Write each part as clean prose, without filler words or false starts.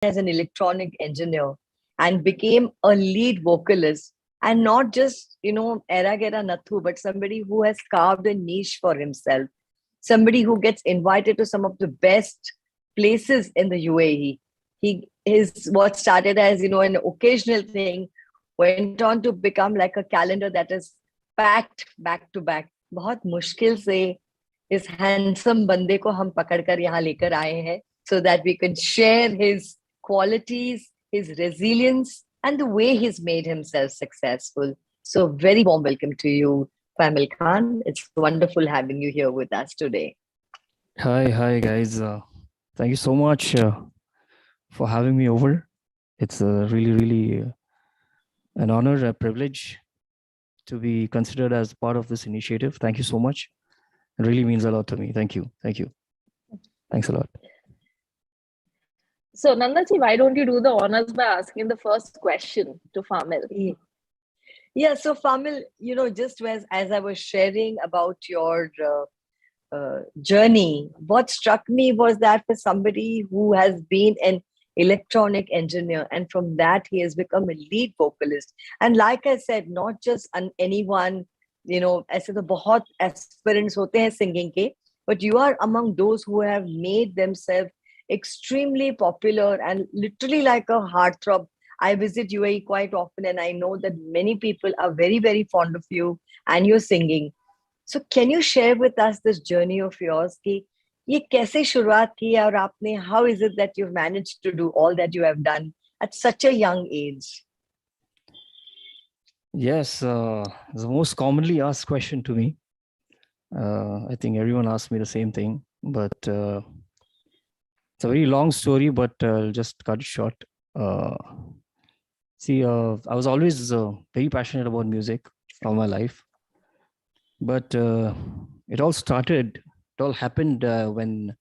as an electronic engineer and became a lead vocalist, and not just, era gera nathu, but somebody who has carved a niche for himself, somebody who gets invited to some of the best places in the UAE. His what started as, an occasional thing went on to become like a calendar that is packed back to back. बहुत मुश्किल से इस handsome बंदे को हम पकड़कर यहाँ लेकर आए हैं, so that we can share his qualities, his resilience, and the way he's made himself successful. So very warm welcome to you, Fahmil Khan. It's wonderful having you here with us today. Hi guys. Thank you so much for having me over. It's really an honor, a privilege to be considered as part of this initiative. Thank you so much. It really means a lot to me. Thank you. Thanks a lot. So Nandaji, why don't you do the honors by asking the first question to Fahmil? Yeah, so Fahmil, just as I was sharing about your journey, what struck me was that for somebody who has been an electronic engineer, and from that he has become a lead vocalist. And like I said, not just anyone, ऐसे तो बहुत aspirants होते हैं singing के, but you are among those who have made themselves extremely popular and literally like a heartthrob. I visit UAE quite often, and I know that many people are very fond of you and your singing. So can you share with us this journey of yours? कि ये कैसे शुरुआत की और आपने, how is it that you've managed to do all that you have done at such a young age? Yes, the most commonly asked question to me. I think everyone asks me the same thing, but it's a very long story, but I'll just cut it short. See, I was always very passionate about music all my life, but it all happened when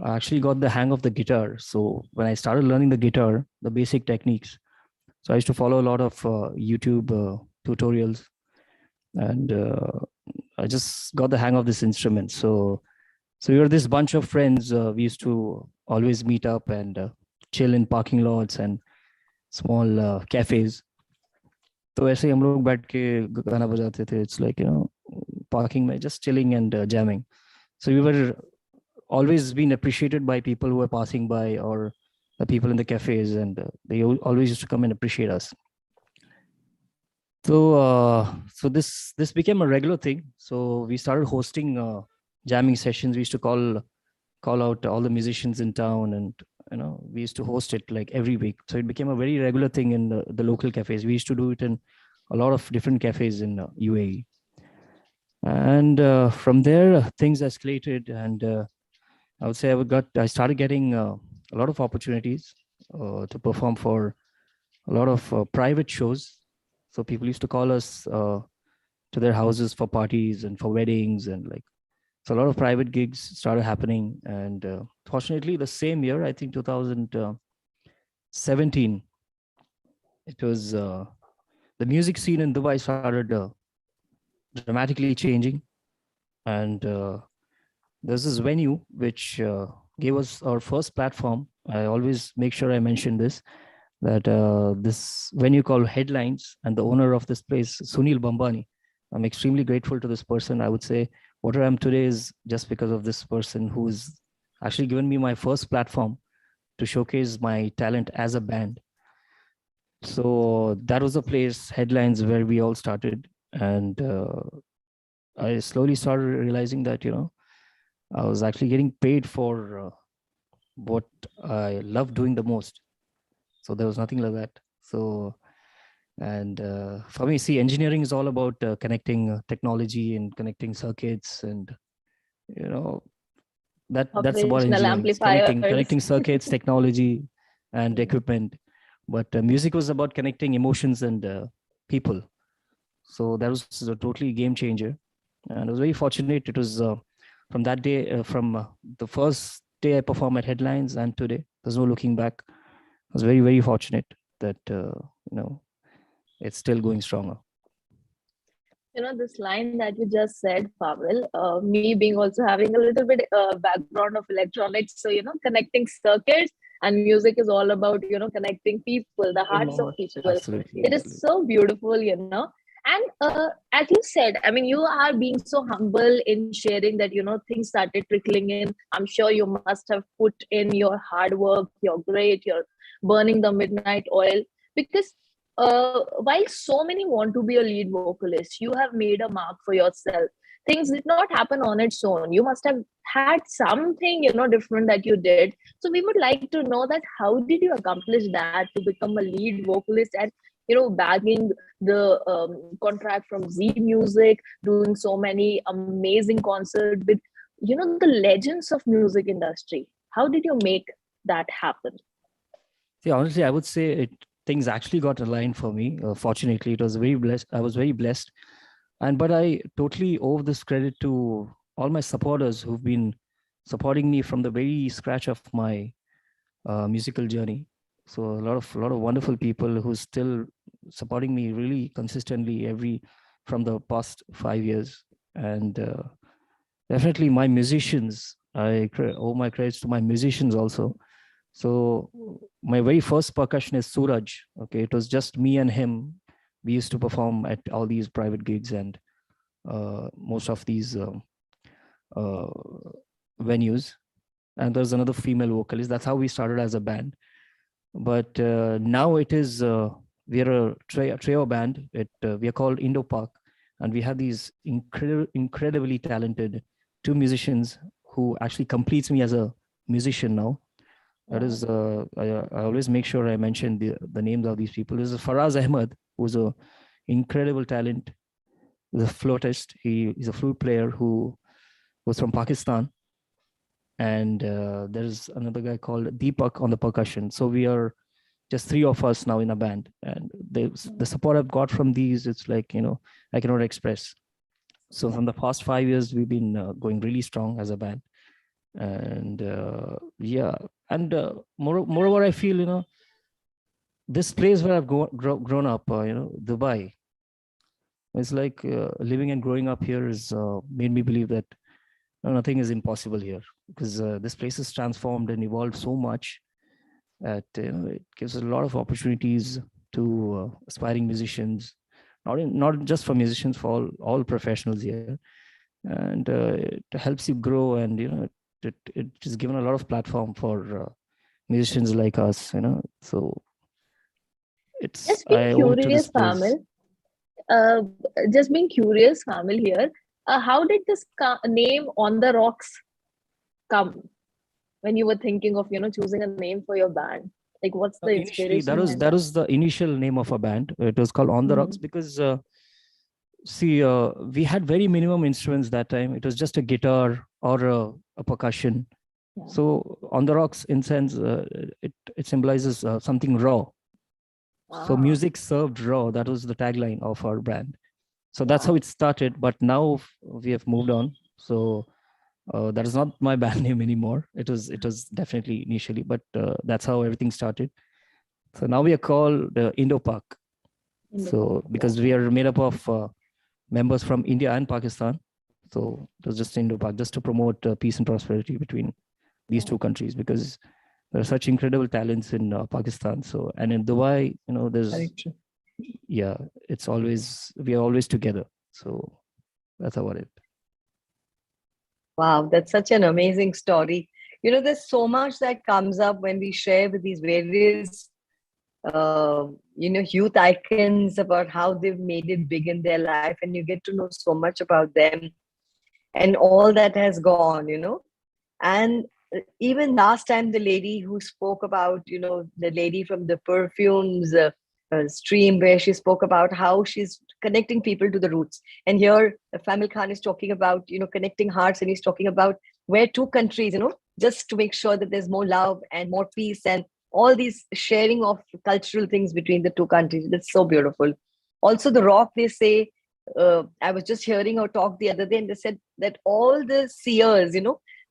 I actually got the hang of the guitar. So when I started learning the guitar, the basic techniques, so I used to follow a lot of YouTube tutorials, and I just got the hang of this instrument. So we were this bunch of friends. We used to always meet up and chill in parking lots and small cafes. तो ऐसे हम लोग बैठ के गाना बजाते थे. It's like, parking में just chilling and jamming. So we were always being appreciated by people who were passing by, or the people in the cafes, and they always used to come and appreciate us. So this became a regular thing. So we started hosting jamming sessions. We used to call out all the musicians in town, and we used to host it like every week. So it became a very regular thing in the local cafes. We used to do it in a lot of different cafes in UAE. And from there, things escalated, and I would say I started getting a lot of opportunities to perform for a lot of private shows. So people used to call us to their houses for parties and for weddings, and so a lot of private gigs started happening. And fortunately, the same year, I think 2017, it was the music scene in Dubai started dramatically changing, and there's this venue which gave us our first platform. I always make sure I mention this, that this venue called Headlines, and the owner of this place, Sunil Bambani. I'm extremely grateful to this person. I would say what I am today is just because of this person, who's actually given me my first platform to showcase my talent as a band. So that was the place, Headlines, where we all started. And I slowly started realizing that, I was actually getting paid for what I love doing the most. So there was nothing like that. So, and for me, see, engineering is all about connecting technology and connecting circuits, and that's about engineering, connecting circuits, technology, and equipment. But music was about connecting emotions and people. So that was a totally game changer, and I was very fortunate. It was from that day, from the first day I performed at Headlines, and today, there's no looking back. I was very fortunate that it's still going stronger. This line that you just said, Pavel, me being also having a little bit background of electronics, so connecting circuits and music is all about, connecting people, the hearts of Emotion. people. Absolutely. It is so beautiful, and as you said, I mean, you are being so humble in sharing that, things started trickling in. I'm sure you must have put in your hard work, your grit, your burning the midnight oil, because while so many want to be a lead vocalist, you have made a mark for yourself. Things did not happen on its own. You must have had something, different that you did. So we would like to know that how did you accomplish that to become a lead vocalist and, bagging the contract from Z Music, doing so many amazing concerts with, the legends of music industry. How did you make that happen? See, honestly, I would say things actually got aligned for me. Fortunately, it was very blessed. I was very blessed, but I totally owe this credit to all my supporters who've been supporting me from the very scratch of my musical journey. So a lot of wonderful people who still supporting me really consistently from the past 5 years, and definitely my musicians. I owe my credits to my musicians also. So my very first percussionist, Suraj. Okay, it was just me and him. We used to perform at all these private gigs and most of these uh, venues. And there's another female vocalist. That's how we started as a band. But now it is we are a trio band. We are called Indo Park, and we have these incredibly talented two musicians who actually completes me as a musician now. That is, I always make sure I mention the names of these people. This is Faraz Ahmed, who's a incredible talent. He's a flautist. He's a flute player who was from Pakistan. And there's another guy called Deepak on the percussion. So we are just three of us now in a band. And the support I've got from these, it's like, I cannot express. So from the past 5 years, we've been going really strong as a band. And moreover, I feel, this place where I've grown up, Dubai, it's like living and growing up here has made me believe that nothing is impossible here, because this place is transformed and evolved so much that it gives a lot of opportunities to aspiring musicians, not just for musicians, for all professionals here, and it helps you grow, and it is given a lot of platform for musicians like us, so it's Just being curious, Fahmil. Just being curious, Fahmil here. How did this name On the Rocks come when you were thinking of choosing a name for your band? Like, what's the inspiration? That was the initial name of a band. It was called On the Rocks because we had very minimum instruments that time. It was just a guitar or a percussion. Yeah. So On the Rocks, in sense, it symbolizes something raw. So music served raw. That was the tagline of our band. So that's how it started. But now we have moved on. So that is not my band name anymore. It was definitely initially, but that's how everything started. So now we are called Indo Park. So because we are made up of members from India and Pakistan. So it was just Indo Park, just to promote peace and prosperity between these two countries, because there are such incredible talents in Pakistan. So, and in Dubai, there's, we are always together. So that's about it. Wow, that's such an amazing story. There's so much that comes up when we share with these various, youth icons about how they've made it big in their life, and you get to know so much about them and all that has gone, And even last time, the lady who spoke about, the lady from the perfumes stream, where she spoke about how she's connecting people to the roots. And here, Fahmil Khan is talking about, connecting hearts, and he's talking about where two countries, just to make sure that there's more love and more peace and all these sharing of cultural things between the two countries. That's so beautiful. Also, the rock, they say, I was just hearing a talk the other day, and they said that all the seers,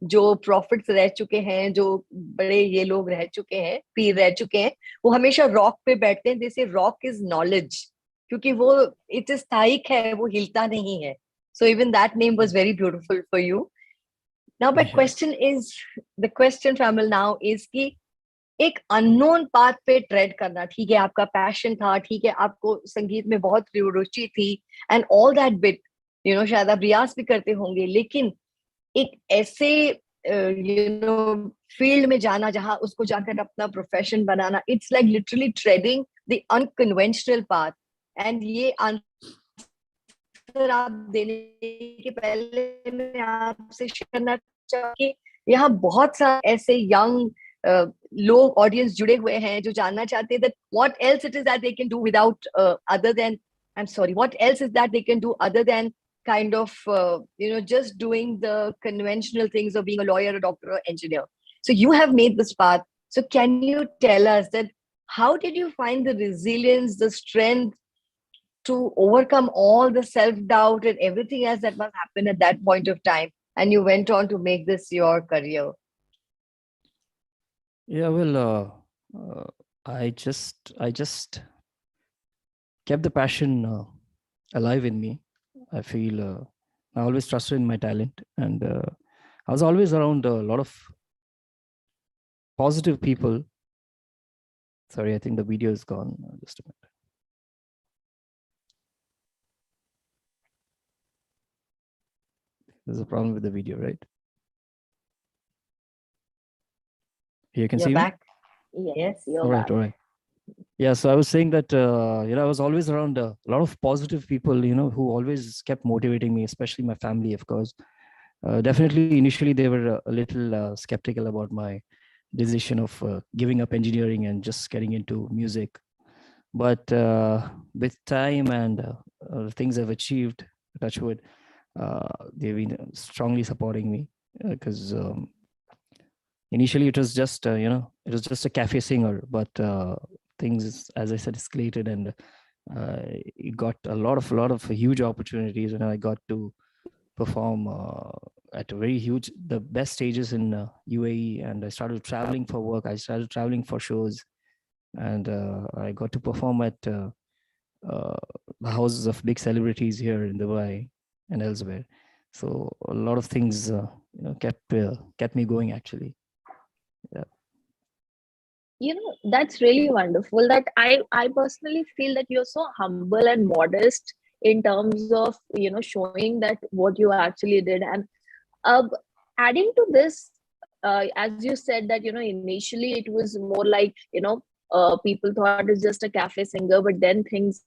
जो profits रह चुके हैं, जो बड़े ये लोग रह चुके हैं, पीर रह चुके हैं, वो हमेशा रॉक पे बैठते हैं. जैसे रॉक इज नॉलेज, क्योंकि वो इट इज स्थायिक है, वो हिलता नहीं है. So even that name was very beautiful for you. Now my question, Fahmil, now is कि एक अननोन पाथ पे ट्रेड करना. ठीक है, आपका पैशन था, ठीक है, आपको संगीत में बहुत रुचि थी, एंड ऑल दैट बिट, शायद आप रियाज भी करते होंगे, लेकिन एक ऐसे फील्ड में जाना जहां उसको जाकर अपना profession banana, it's like literally trading the unconventional path. And ये आंसर आप देने के पहले मैं आपसे शेयर करना चाहूंगी कि यहाँ बहुत सारे ऐसे यंग लोग, ऑडियंस जुड़े हुए हैं जो जानना चाहते हैं that what else it is that they can do without other than, I'm sorry, what else is that they can do other than kind of just doing the conventional things of being a lawyer, a doctor, or engineer. So you have made this path. So can you tell us that how did you find the resilience, the strength to overcome all the self-doubt and everything else that must happen at that point of time, and you went on to make this your career? Yeah, well, I just kept the passion alive in me. I feel I always trusted in my talent, and I was always around a lot of positive people. Sorry, I think the video is gone. Just a minute. There's a problem with the video, right? You can You're see back. me? Yes, you're All right, back. all right. Yeah, so I was saying that I was always around a lot of positive people, who always kept motivating me, especially my family, of course. Definitely, initially they were a little skeptical about my decision of giving up engineering and just getting into music. But with time and things I've achieved, touch wood, they've been strongly supporting me because initially it was just it was just a cafe singer, but things, as I said, escalated, and it got a lot of huge opportunities, and I got to perform at a very huge, the best stages in UAE, and I started traveling for work. I started traveling for shows, and I got to perform at the houses of big celebrities here in Dubai and elsewhere. So a lot of things kept me going, actually. Yeah. That's really wonderful. That I personally feel that you're so humble and modest in terms of showing that what you actually did. And adding to this, as you said that initially it was more like people thought it's just a cafe singer, but then things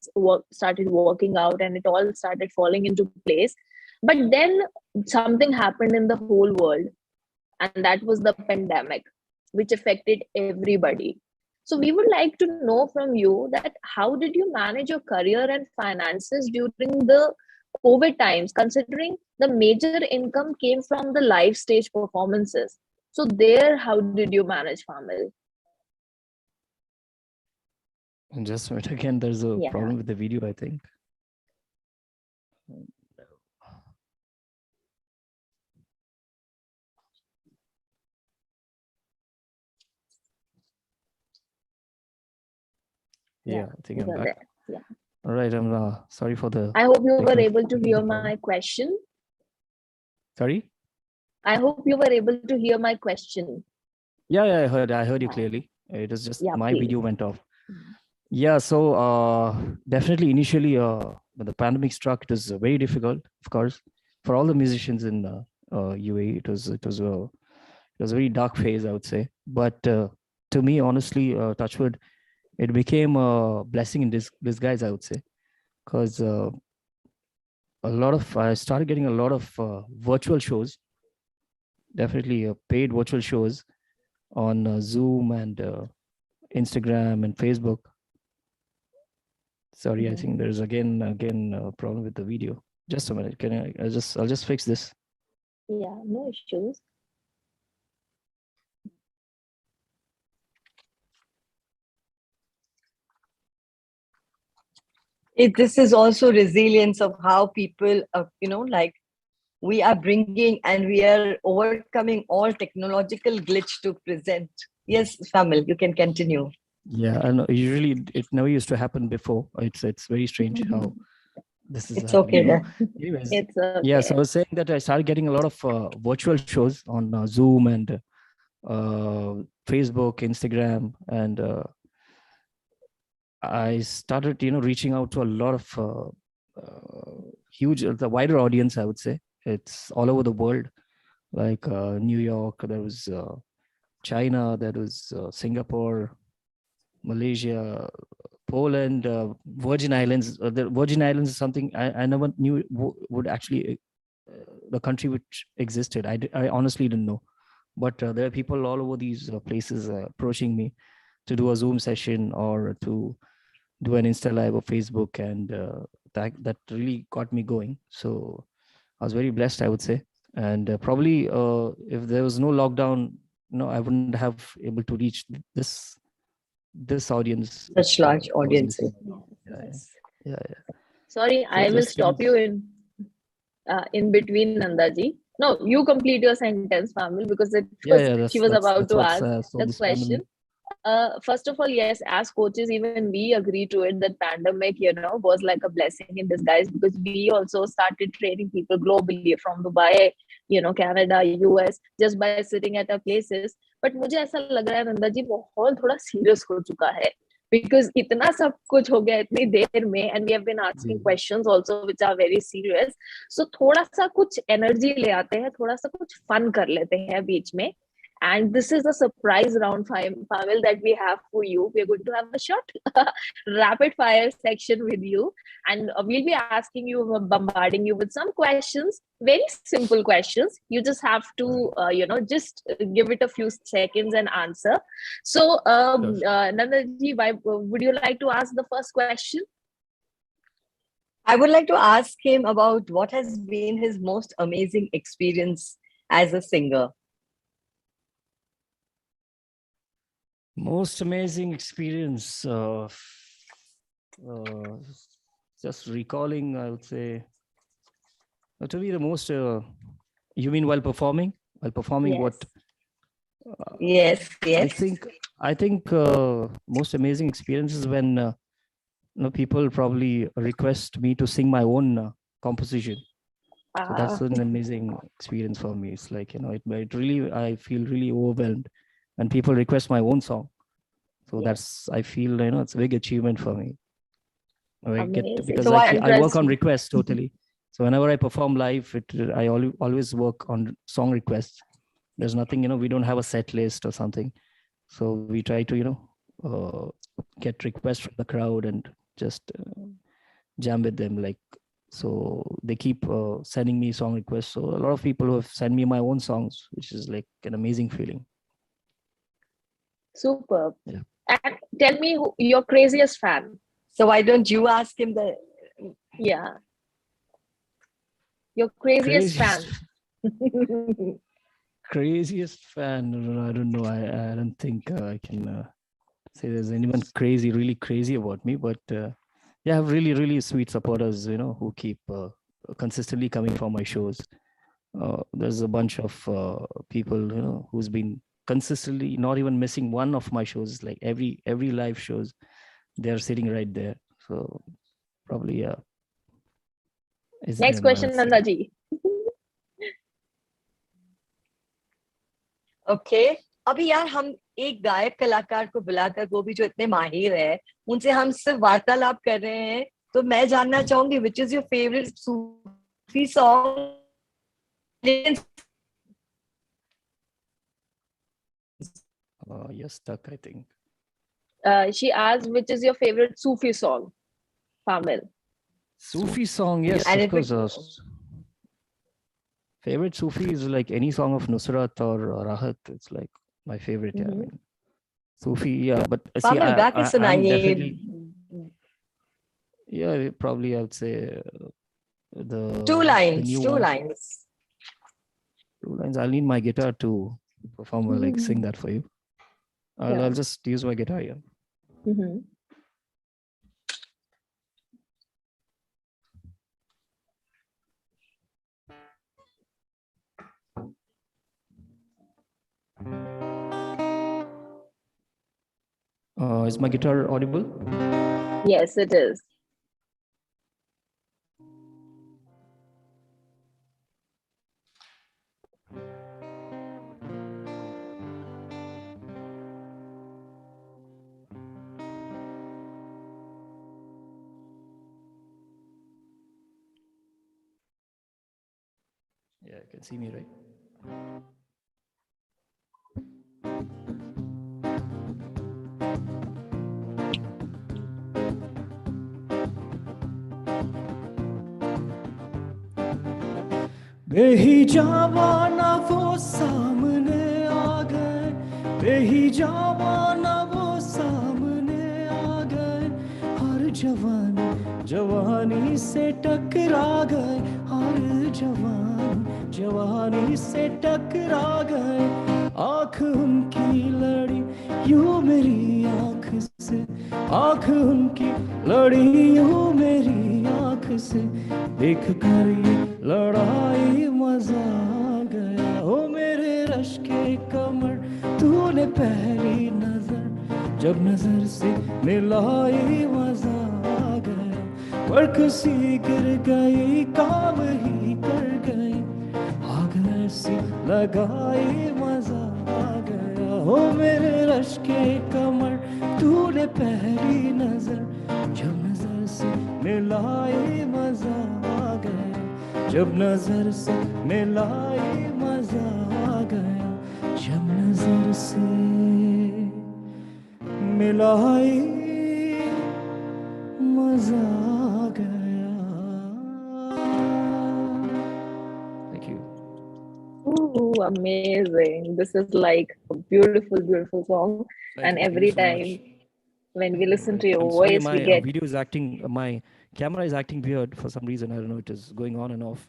started working out and it all started falling into place. But then something happened in the whole world, and that was the pandemic, which affected everybody. So we would like to know from you that how did you manage your career and finances during the COVID times, considering the major income came from the live stage performances? So there, how did you manage, Fahmil? And just a minute, again, there's a problem with the video, I think. Yeah, I think I'm back. Yeah. All right, I'm sorry for the... I hope you were able to hear my question. Sorry? I hope you were able to hear my question. Yeah, I heard you clearly. It was just my video went off. Yeah, so definitely initially when the pandemic struck, it was very difficult, of course, for all the musicians in UAE. It was a very dark phase, I would say. But to me, honestly, touchwood, it became a blessing in disguise, I would say, because I started getting a lot of virtual shows, definitely paid virtual shows on Zoom and Instagram and Facebook. Sorry, I think there's again a problem with the video. Just a minute. I'll just fix this. Yeah, no issues. This is also resilience of how people, like we are bringing and we are overcoming all technological glitch to present. Yes, Fahmil, you can continue. Yeah, I know. Usually it never used to happen before. It's very strange how this is. It's okay. Anyways, it's okay. Yeah, so I was saying that I started getting a lot of virtual shows on Zoom and Facebook, Instagram, and I started, reaching out to a lot of the wider audience, I would say. It's all over the world, like New York, there was China, there was Singapore, Malaysia, Poland, Virgin Islands. The Virgin Islands is something I never knew would actually the country which existed. I honestly didn't know, but there are people all over these places approaching me to do a Zoom session or to do an Insta Live or Facebook, and that really got me going. So I was very blessed, I would say, and probably if there was no lockdown, I wouldn't have able to reach this audience. Such large audiences. Yeah. Sorry, So I will just, stop you in between, Nandaji. No, you complete your sentence, Fahmil, because she was about to ask the question. First of all, yes, as coaches, even we agree to it that pandemic, was like a blessing in disguise, because we also started training people globally from Dubai, Canada, US, just by sitting at our places. But मुझे ऐसा लग रहा है नंदा जी माहौल थोड़ा serious हो चुका है, because इतना सब कुछ हो गया इतनी देर में, and we have been asking questions also which are very serious. So थोड़ा सा कुछ energy ले आते हैं, थोड़ा सा कुछ fun कर लेते हैं बीच में. And this is a surprise round, Fahmil, that we have for you. We're going to have a short rapid fire section with you, and we'll be asking you, bombarding you with some questions, very simple questions. You just have to, just give it a few seconds and answer. So, Nandaji, would you like to ask the first question? I would like to ask him about what has been his most amazing experience as a singer. Most amazing experience. Just recalling, I would say, to be the most. You mean while performing? While performing, Yes. what? Yes. I think most amazing experience is when people probably request me to sing my own composition. So that's an amazing experience for me. It's like, it really, I feel really overwhelmed when people request my own song. So I feel, it's a big achievement for me. Because so I work on requests totally. So whenever I perform live, I always work on song requests. There's nothing, we don't have a set list or something. So we try to, get requests from the crowd and just jam with them. So they keep sending me song requests. So a lot of people who have sent me my own songs, which is like an amazing feeling. Superb. Yeah. And tell me your craziest fan. So why don't you ask him your craziest fan? Craziest fan? I don't know. I don't think I can say there's anyone really crazy about me. But I have really, really sweet supporters, who keep consistently coming for my shows. There's a bunch of people, who's been consistently not even missing one of my shows. Like every live shows, they're sitting right there. So probably Next question, Nandaji. Okay. अभी यार हम एक गायक कलाकार को बुलाकर, वो भी जो इतने माहिर है, उनसे हम सिर्फ वार्तालाप कर रहे हैं. तो मैं जानना चाहूंगी, which is your favorite Sufi song? You're stuck, I think. She asked, which is your favorite Sufi song, Fahmil? Sufi song, yes, of course. Favorite Sufi is like any song of Nusrat or Rahat. It's like my favorite. Yeah, I mean, Sufi, yeah. But see, I'm definitely. Yeah, probably I would say the two lines. I'll need my guitar to perform or sing that for you. I'll just use my guitar. Yeah. Mm-hmm. Is my guitar audible? Yes, it is. Yeah, you can see me, right? बेहिजावाना वो सामने आ गए, बेहिजावाना वो सामने आ गए, हर जवानी जवानी से टकरा गए, हर जवानी जवानी से टकरा गए, आँख उनकी लड़ी यूं मेरी आँख से, आँख उनकी लड़ी यूं मेरी आँख से, देख कर ये लड़ाई मजा आ गया, ओ मेरे रश के कमर तूने पहली नजर जब नजर से मिलाई मजा आ गया, वर्क सी गिर गई काम ही कर गई, आग ऐसी लगाई मजा आ गया, ओ मेरे रश के कमर तूने पहली नजर जब नजर से मिलाई मजा आ गया, जब नजर से मिलाई मजा आ गया, जब नजर से मिलाई मजा आ गया. Thank you. Ooh, amazing. This is like a beautiful, beautiful song. And every time when we listen to your I'm sorry, voice, my we get... video is acting, my camera is acting weird for some reason. I don't know, it is going on and off.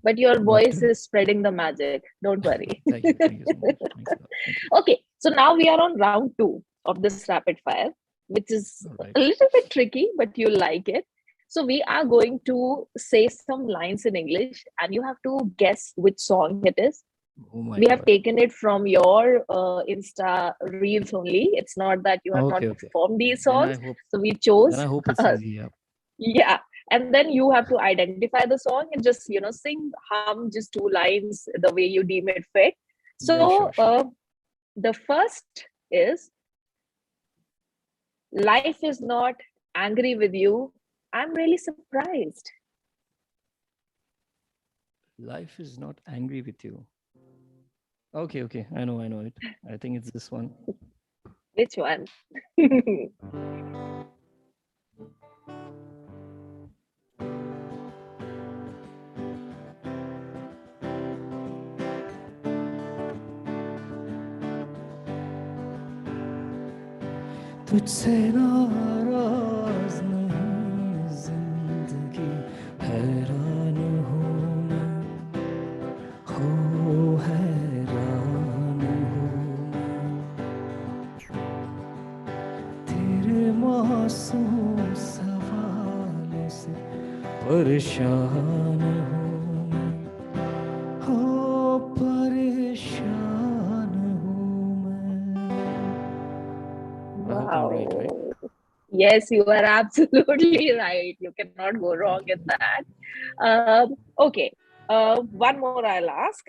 But your voice is spreading the magic. Don't worry. Thank you so much. Thanks a lot. Thank you. Okay, so now we are on round 2 of this rapid fire, which is All right. a little bit tricky, but you'll like it. So we are going to say some lines in English, and you have to guess which song it is. Oh my We God. have taken it from your Insta reels only. It's not that you have Okay, not okay. performed these Then I songs. hope, So we chose. then I hope it's easy. Yeah. Yeah. And then you have to identify the song and just, sing, hum just 2 lines the way you deem it fit. So Yeah, sure. the first is, life is not angry with you. I'm really surprised. Life is not angry with you. Okay. I know it. I think it's this one. Which one? तुझसे नाराज नहीं जिंदगी, हैरान हूँ मैं, हो हैरान हूँ मैं, तेरे मासूम सवाल से परेशान हूँ मैं, हो परेशान हूँ मैं. Wow. Right? Yes, you are absolutely right. You cannot go wrong in that. Okay. One more I'll ask.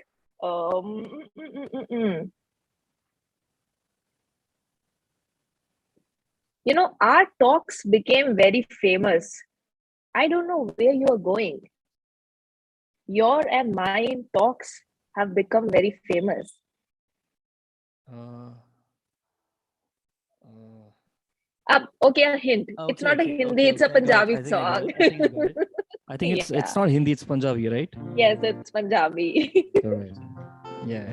Our talks became very famous. I don't know where you are going. Your and mine talks have become very famous. Okay, a hint. It's not a Hindi, it's a Punjabi song. I think it's not Hindi, it's Punjabi, right? Yes, it's Punjabi. Correct. Yeah.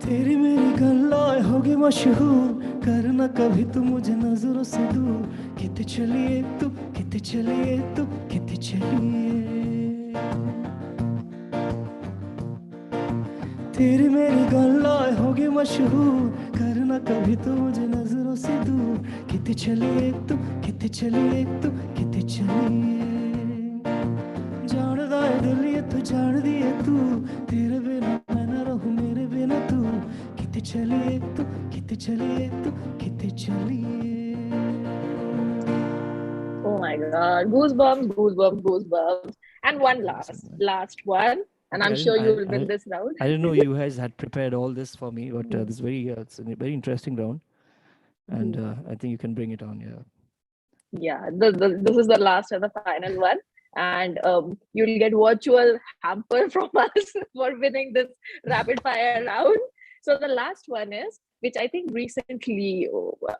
तेरी मेरी गल्लाएं होगी मशहूर, करना कभी तू मुझे नजरों से दूर, किते चलिए तू, किते चलिए तू, किते चलिए. तेरी मेरी गल्लाएं होगी मशहूर, करना कभी तू मुझे नजरों से दूर, किते चलिए तू, किते चलिए तू, किते चलिए. जानदा है दिल ये तू जान दिए तू, तेरे बिना मैं ना रहूं मेरे बिना तू, किते चलिए तू, किते चलिए तू, किते चलिए. Oh my God, goosebumps. And one last one. And I'm sure you will win this round. I didn't know you guys had prepared all this for me, but this it's a very interesting round. and I think you can bring it on. Yeah. Yeah, this is the last and the final one. And you'll get virtual hamper from us for winning this rapid fire round. So the last one is, which I think recently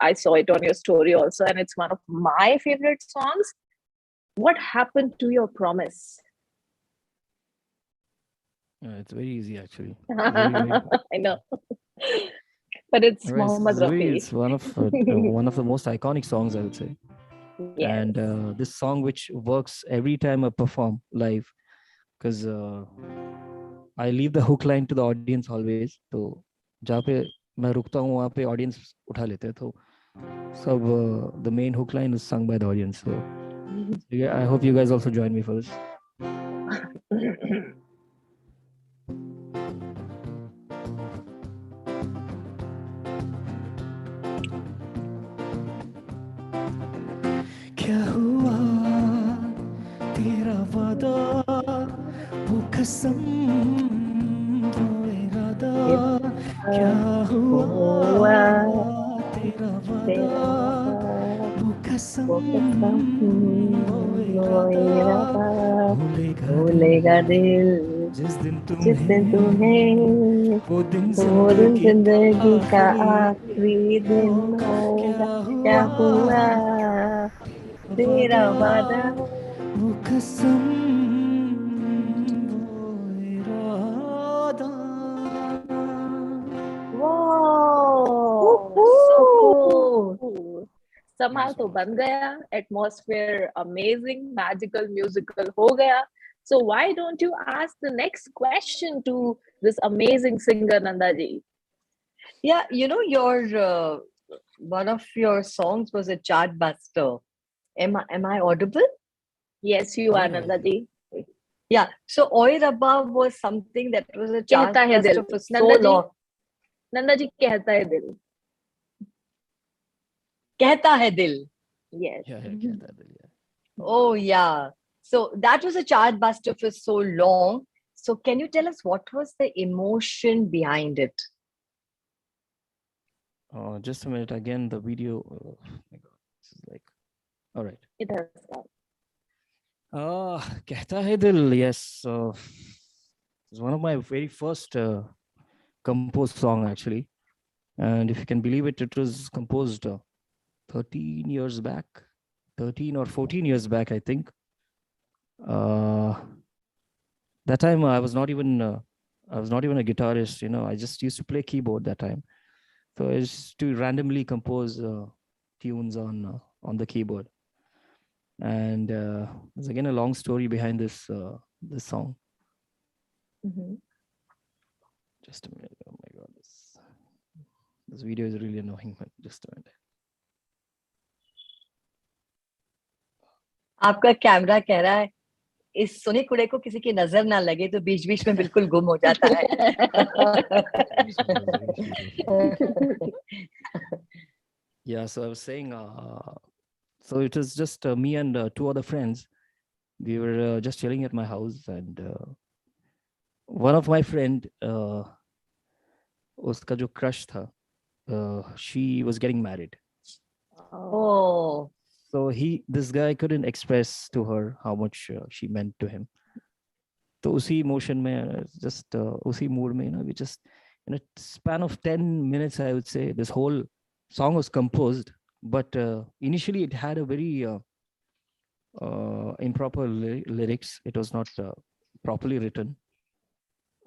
I saw it on your story also, and it's one of my favorite songs. What happened to your promise? It's very easy actually. Very, very. I know, but it's All right, Mohammed Rafi. it's one of the most iconic songs, I would say. Yes. And this song which works every time I perform live, because I leave the hook line to the audience always. तो जहाँ पे मैं रुकता हूँ वहाँ पे audience उठा लेते हैं, तो सब the main hook line is sung by the audience. So yeah, I hope you guys also join me for this. क्या हुआ तेरा वादा, वो कसम, वो इरादा, क्या हुआ तेरा वादा, वो कसम, वो इरादा, भूलेगा दिल जिस दिन तुम्हें वो दिन जिंदगी का आखिरी दिन होगा, क्या हुआ तेरा वादा, वो कसम, वो इरादा. Whoa! So cool. Somehow तो बन गया, atmosphere amazing, magical, musical हो गया. So why don't you ask the next question to this amazing singer Nandaji? Yeah, your one of your songs was a chart buster. Am I audible? Yes, you are Yeah. Nandaji. Yeah. So Oir Above was something that was a chart कहता है दिल. buster for so Nandaji, long. Nandaji कहता है दिल. कहता है दिल. Yes. Yeah, कहता है दिल, yeah. Oh yeah. So that was a chart buster for so long. So can you tell us what was the emotion behind it? Just a minute. Again, the video. Oh my God, this is like. All right. It has got. कहता है दिल. Yes. It's one of my very first composed song actually, and if you can believe it, it was composed 13 years back, 13 or 14 years back, I think. That time I was not even a guitarist. I just used to play keyboard that time. So I used to randomly compose tunes on the keyboard. And there's again a long story behind this song. Mm-hmm. Just a minute. Oh my God, this video is really annoying. Just a minute. आपका camera कह रहा है इस सोने कुड़े को किसी की नजर ना लगे तो बीच बीच में बिल्कुल गुम हो जाता है. Yeah, so I was saying, so it was just me and two other friends. We were just chilling at my house, and one of my friend, उसका जो crush था, she was getting married. Oh. So this guy couldn't express to her how much she meant to him. तो उसी emotion में, just उसी mood में, we just in a span of 10 minutes, I would say, this whole song was composed. But initially, it had a very improper lyrics. It was not properly written.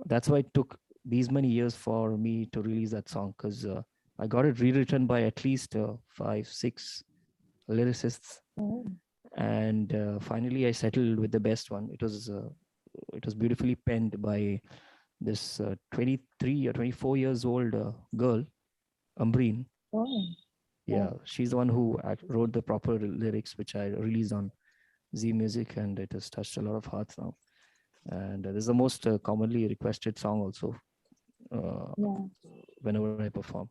That's why it took these many years for me to release that song, because I got it rewritten by at least 5-6 lyricists, and finally I settled with the best one. It was beautifully penned by this 23 or 24 years old girl, Ambreen. Oh. Yeah, she's the one who wrote the proper lyrics, which I released on Z Music, and it has touched a lot of hearts now. And this is the most commonly requested song also whenever I perform.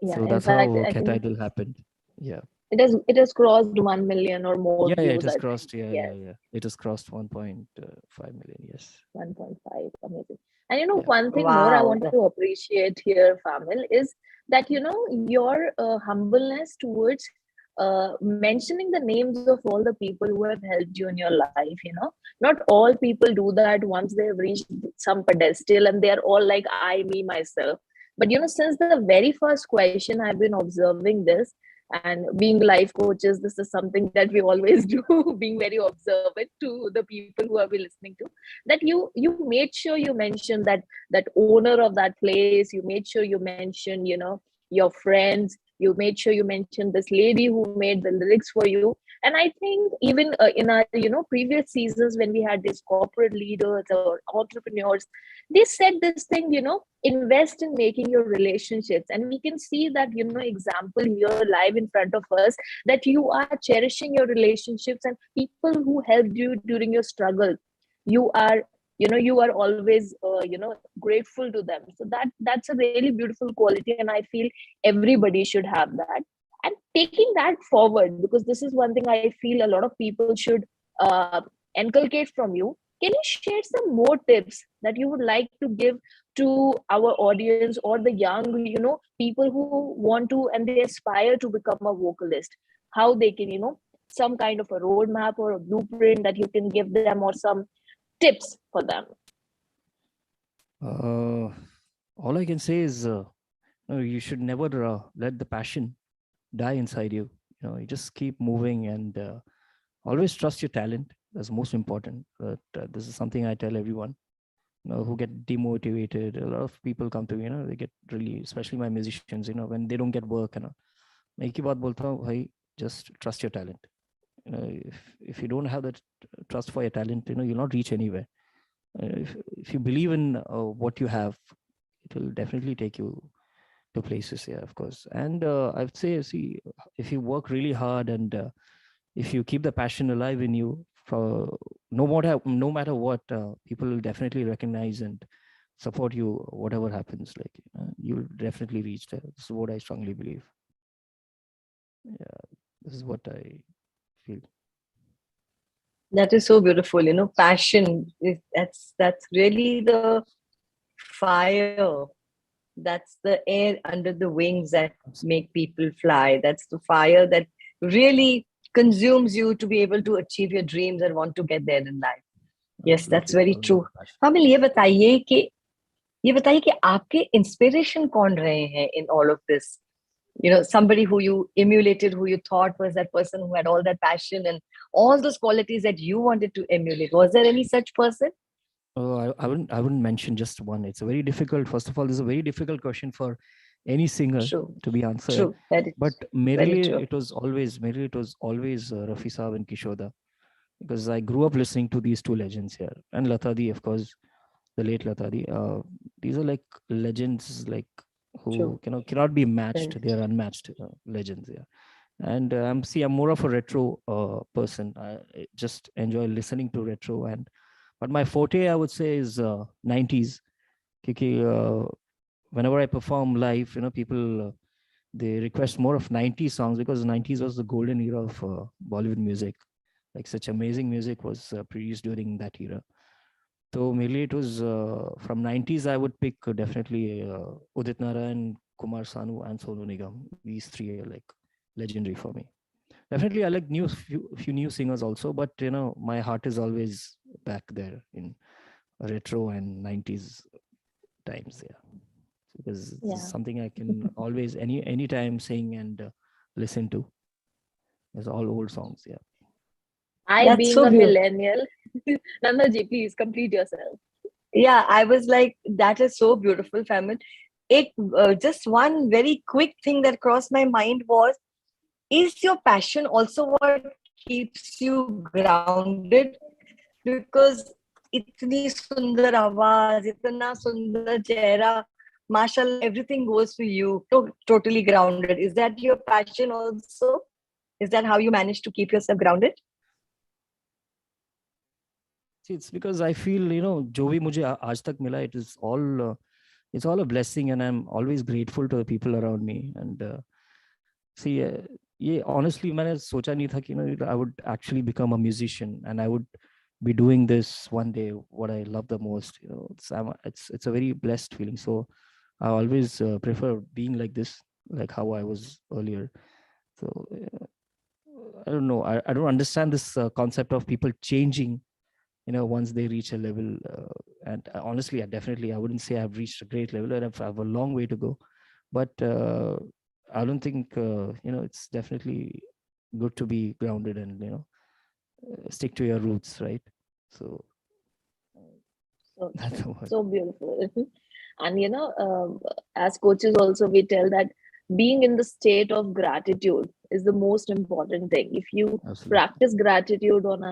Yeah, So that's how Kehta Dil happened. Yeah. It has crossed 1 million or more Yeah, views, it has I think. crossed. Yeah, Yes, yeah, yeah. It has crossed 1.5 million. Yes. 1.5. Amazing. And Yeah. one thing more I Wow. want to appreciate here, Famil, is that your humbleness towards mentioning the names of all the people who have helped you in your life. Not all people do that once they have reached some pedestal and they are all like I, me, myself. But since the very first question, I've been observing this, and being life coaches, this is something that we always do, being very observant to the people who are we listening to, that you made sure you mentioned that owner of that place. You made sure you mentioned your friends. You made sure you mentioned this lady who made the lyrics for you. And I think even in our previous seasons, when we had these corporate leaders or entrepreneurs, they said this thing, invest in making your relationships. And we can see that example here live in front of us, that you are cherishing your relationships and people who helped you during your struggle. You are always grateful to them. So that's a really beautiful quality, and I feel everybody should have that. And taking that forward, because this is one thing I feel a lot of people should uh, inculcate from you. Can you share some more tips that you would like to give to our audience or the young people who want to and they aspire to become a vocalist? How they can some kind of a roadmap or a blueprint that you can give them, or some tips for them? All I can say is, no, you should never let the passion die inside you. You just keep moving and always trust your talent. That's most important. But this is something I tell everyone. Who get demotivated. A lot of people come to me. They get really, especially my musicians. When they don't get work. मैं एक ही बात बोलता हूँ, भाई, just trust your talent. If you don't have that trust for your talent, you'll not reach anywhere. If you believe in what you have, it will definitely take you to places. Yeah, of course. And I would say, see, if you work really hard and if you keep the passion alive in you, for no matter what, people will definitely recognize and support you. Whatever happens, you'll definitely reach there. This is what I strongly believe. Yeah, this is what I feel. That is so beautiful. Passion that's really the fire. That's the air under the wings that make people fly. That's the fire that really consumes you to be able to achieve your dreams and want to get there in life. Yes, that's very true. Fahmil, ये बताइए कि आपके inspiration कौन रहे हैं in all of this? Somebody who you emulated, who you thought was that person who had all that passion and all those qualities that you wanted to emulate. Was there any such person? Oh, I wouldn't mention just one. It's a very difficult. First of all, this is a very difficult question for any singer to be answered. True. But mainly it was always Rafi Saab and Kishoda, because I grew up listening to these two legends here, and Lata Di, of course, the late Lata Di. These are like legends, who cannot be matched. They are unmatched legends. Yeah. And I'm more of a retro person. I just enjoy listening to retro, but my forte, I would say, is 90s. Whenever I perform live, people they request more of 90s songs, because 90s was the golden era of Bollywood music. Like such amazing music was produced during that era. So mainly it was from 90s. I would pick definitely Udit Narayan, Kumar Sanu, and Sonu Nigam. These three are like legendary for me. Definitely, I like few new singers also, but my heart is always back there in retro and 90s times. Yeah, because it's something I can always anytime sing and listen to. It's all old songs. Yeah. That's being so a millennial, Nandaji, please complete yourself. Yeah, I was like, that is so beautiful, Fahmil. Just one very quick thing that crossed my mind was, is your passion also what keeps you grounded? Because itni sundar awaaz, itna sundar chehra, mashallah, everything goes to you. Totally grounded. Is that your passion also? Is that how you manage to keep yourself grounded? See, it's because I feel, जो भी मुझे आज तक मिला, it's all a blessing, and I'm always grateful to the people around me. And see, ये honestly मैंने सोचा नहीं था कि I would actually become a musician and I would be doing this one day, what I love the most. It's a very blessed feeling. So I always prefer being like this, like how I was earlier. So I don't know. I don't understand this concept of people changing, once they reach a level. And honestly, I wouldn't say I've reached a great level, and I have a long way to go. But I don't think, it's definitely good to be grounded and, stick to your roots, right? So So that's true. what. So beautiful. And as coaches also we tell that being in the state of gratitude is the most important thing. If you Absolutely. practice gratitude on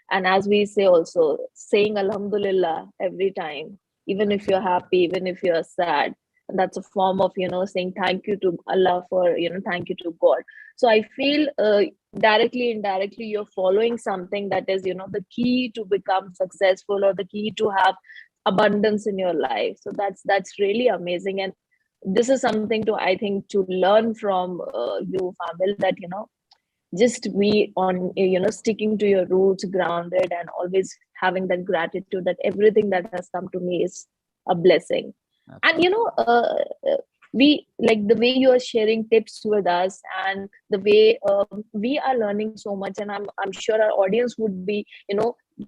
and as we say also, saying Alhamdulillah every time, even if you're happy, even if you're sad, that's a form of saying thank you to Allah for thank you to God. So I feel directly, indirectly, you're following something that is the key to become successful, or the key to have abundance in your life. So that's really amazing. And this is something to, I think, to learn from you, Fahmil, that just be on sticking to your roots, grounded, and always having that gratitude that everything that has come to me is a blessing. And we, like the way you are sharing tips with us, and the way we are learning so much, and I'm sure our audience would be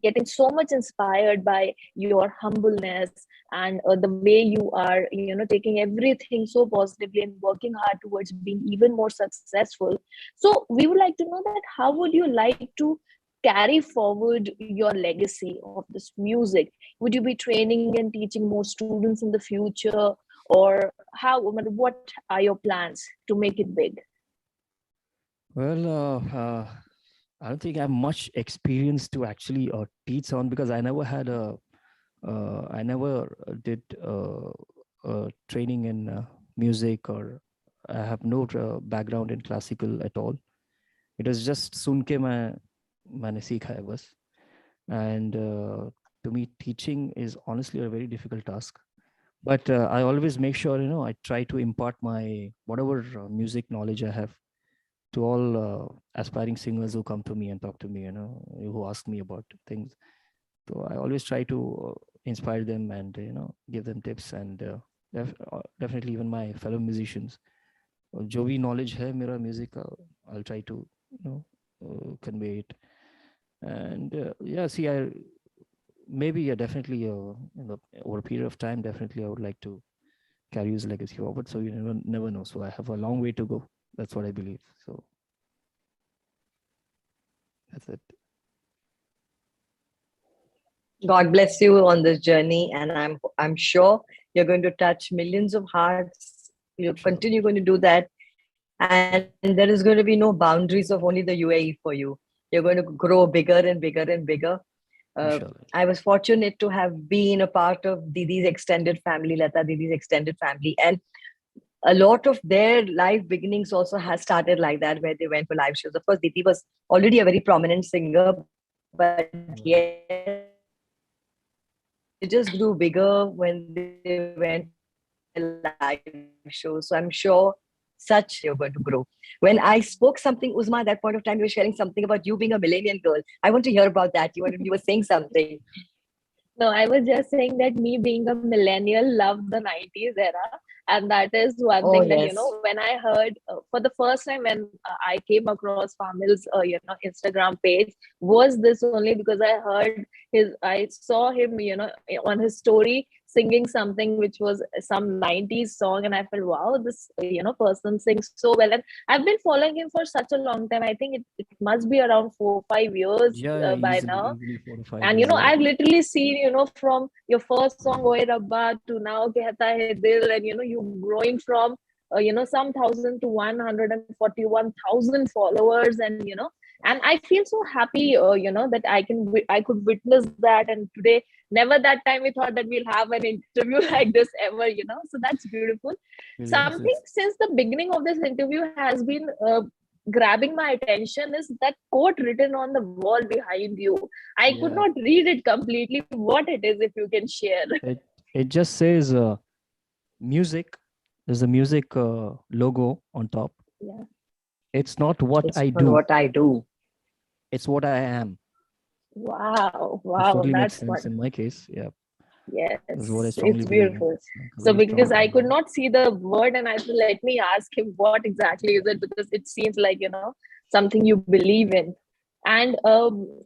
getting so much inspired by your humbleness, and the way you are taking everything so positively and working hard towards being even more successful. So we would like to know that how would you like to carry forward your legacy of this music? Would you be training and teaching more students in the future, or what are your plans to make it big? Well, I don't think I have much experience to actually teach on, because I never had I never did training in music, or I have no background in classical at all. It was just सुन के मैंने सीखा है बस. And to me, teaching is honestly a very difficult task. But I always make sure, I try to impart my whatever music knowledge I have to all aspiring singers who come to me and talk to me, who ask me about things. So I always try to inspire them and, give them tips, and definitely even my fellow musicians. जो भी knowledge है मेरा music का, I'll try to, convey it. And definitely over a period of time, definitely I would like to carry his legacy forward. So you never know. So I have a long way to go. That's what I believe. So that's it. God bless you on this journey, and I'm sure you're going to touch millions of hearts. You'll continue going to do that, and there is going to be no boundaries of only the UAE for you. You're going to grow bigger and bigger and bigger. I was fortunate to have been a part of Didi's extended family, Lata Didi's extended family, and a lot of their live beginnings also has started like that, where they went for live shows. Of course, Didi was already a very prominent singer, but yes, they just grew bigger when they went live shows. So I'm sure such you're going to grow. When I spoke something, Uzma, at that point of time, you were sharing something about you being a millennial girl. I want to hear about that. You were saying something. No, I was just saying that me being a millennial loved the 90s era. And that is one thing that, when I heard for the first time, when I came across Fahmil's, Instagram page, was this only because I saw him, on his story singing something which was some 90s song. And I felt, wow, this, person sings so well. And I've been following him for such a long time. I think it must be around 4-5 years by now. And I've literally seen from your first song Oye Rabba to now Kehta Hai Dil, and you growing from some 1,000 to 141,000 followers, and and I feel so happy that I could witness that. And today, never that time we thought that we'll have an interview like this ever, so that's beautiful. Something since the beginning of this interview has been grabbing my attention is that quote written on the wall behind you. I could not read it completely. What it is, if you can share. It just says music. There's a music logo on top. Yeah. It's not what It's I not do, what I do. it's what I am. Wow, Which wow, totally makes that's sense in wonderful. my case. Yeah, Yes, this is what I strongly it's believe in. beautiful. It's like a So very because strong. I could not see the word, and I said, let me ask him what exactly is it, because it seems like, something you believe in. And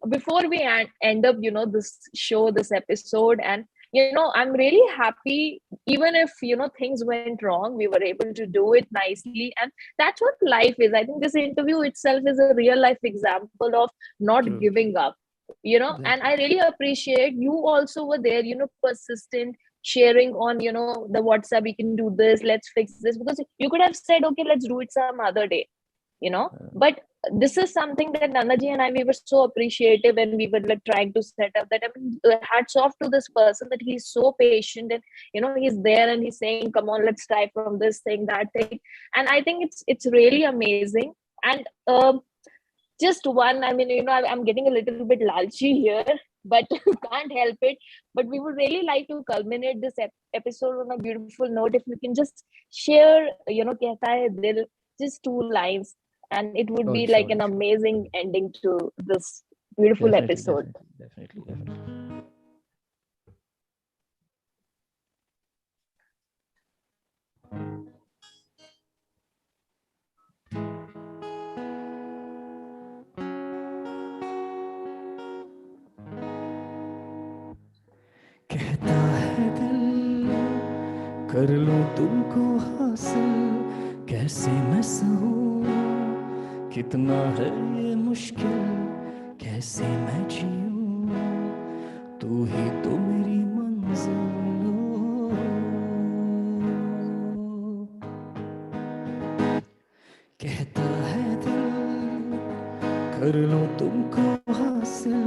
before we end up, this show, this episode, and I'm really happy, even if things went wrong, we were able to do it nicely, and that's what life is. I think this interview itself is a real life example of not True, true. giving up, and I Exactly. really appreciate you also were there, persistent, sharing on the WhatsApp, we can do this, let's fix this, because you could have said, okay, let's do it some other day, but this is something that Nanaji and I, we were so appreciative when we were like trying to set up that. I mean, hats off to this person that he's so patient, and he's there and he's saying, come on, let's try from this thing, that thing. And I think it's really amazing. And just one, I mean, I'm getting a little bit lalchi here, but can't help it. But we would really like to culminate this episode on a beautiful note. If you can just share, Kehta Hai Dil, just 2 lines, and it would Oh, be like an surely, surely. amazing ending to this beautiful Definitely, episode. definitely, definitely, definitely. कहता है दिल कर लूं तुमको हासिल कैसे मैं सहूं कितना है ये मुश्किल कैसे मैं जीऊं तू ही तो मेरी मंजिल हो कहता है दिल कर लूं तुमको हासिल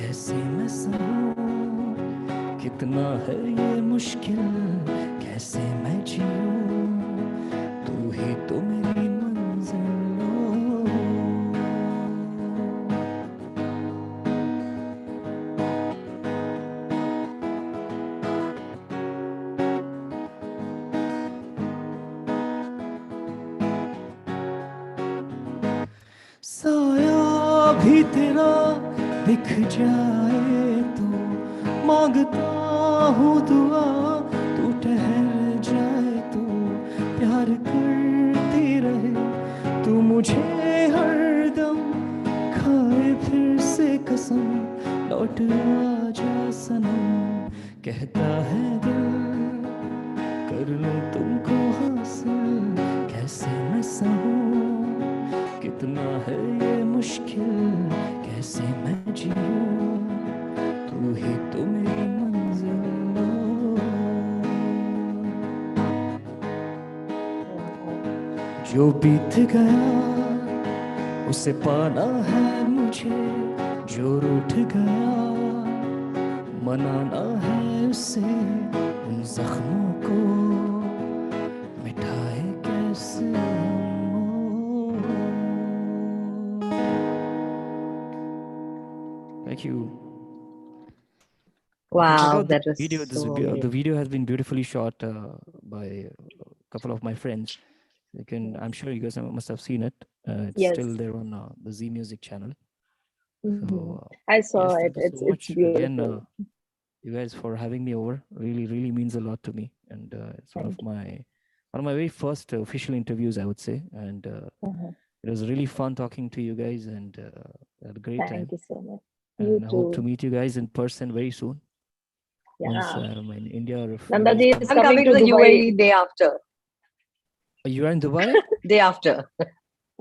कैसे मैं सहूं कितना है ये मुश्किल कैसे मैं जीऊं तू ही तो मेरी मंजिल हो साया भी तेरा दिख जाए तो मांगता हूँ दुआ तू ठहर जाए तो प्यार करती रहे तू मुझे हरदम खाए फिर से कसम लौट आ जा सनम कहता है दिल कर लूं तुमको हासिल कैसे मैं सहूं कितना है ये मुश्किल कैसे मैं जीऊं तू ही तो मेरी मंजिल हो जो बीत गया उसे पाना है मुझे जो रूठ गया मनाना है उसे उन जख्मों को मिटाए कैसे Thank you. You can check Wow, out the that was video. so The amazing. video has been beautifully shot by a couple of my friends. You can, I'm sure you guys must have seen it. It's Yes. still there on the Z Music channel. Mhm. So I saw yes, it. thank you so It's much beautiful. again, you guys for having me over. Really, really means a lot to me, and it's one Thank of my very first official interviews, I would say, and Uh-huh. it was really fun talking to you guys, and I had a great time. Thank you so much. And You I hope to too. meet you guys in person very soon. Once Yeah. I'm in India, or if you Nandaji guys is I'm come. coming coming to to the Dubai. UAE day after. You are in Dubai? Day after.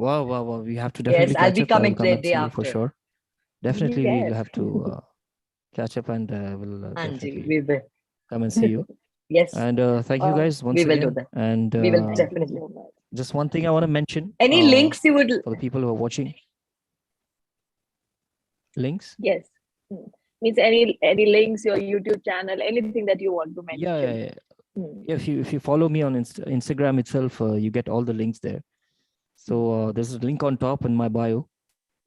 Wow, wow, wow. We have to Yes, definitely I'll catch be up. I'll coming come the and day see you for after. sure. Definitely, we'll Yes. have to catch up and we'll Anji, definitely we will. come and see you. Yes, And thank you guys once we will do again. that. And We will Thank you definitely. so much. just one thing I want to mention Any links you would for the people who are watching. Links? Yes. Hmm. Means any links, your YouTube channel, anything that you want to mention. Yeah. Hmm. If you follow me on Instagram itself, you get all the links there. So there's a link on top in my bio,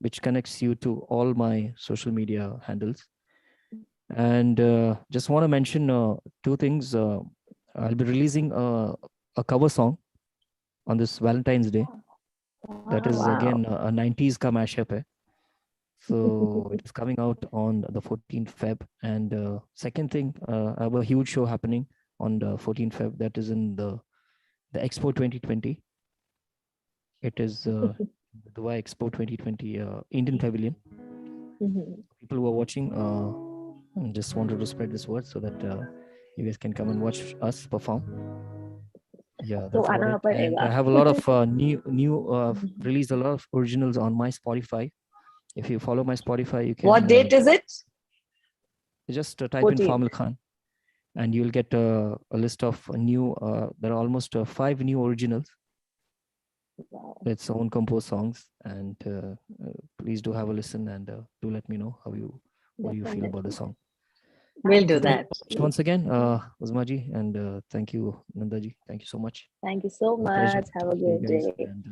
which connects you to all my social media handles. And just want to mention two things. I'll be releasing a cover song on this Valentine's Day. That is Wow. again a 90s ka mashup hai. So it is coming out on the 14th Feb. And second thing, I have a huge show happening on the 14th Feb. That is in the Expo 2020. It is the Dubai Expo 2020 Indian Pavilion. Mhm. People who are watching, I just wanted to spread this word so that you guys can come and watch us perform. Yeah, तो that's about आना it. And I पड़ेगा. have a lot of released a lot of originals on my Spotify. If you follow my Spotify, you can What date is it? just type in 14th. Fahmil Khan, and you'll get a list of new. There are almost 5 new originals. Wow. It's own composed songs, and please do have a listen and do let me know what do you feel about the song. We'll do So thank that. you so much once again, Uzmaji, and thank you, Nandaji. Thank you so much. Thank you so It was a pleasure much. Have a talking to you good guys, day. and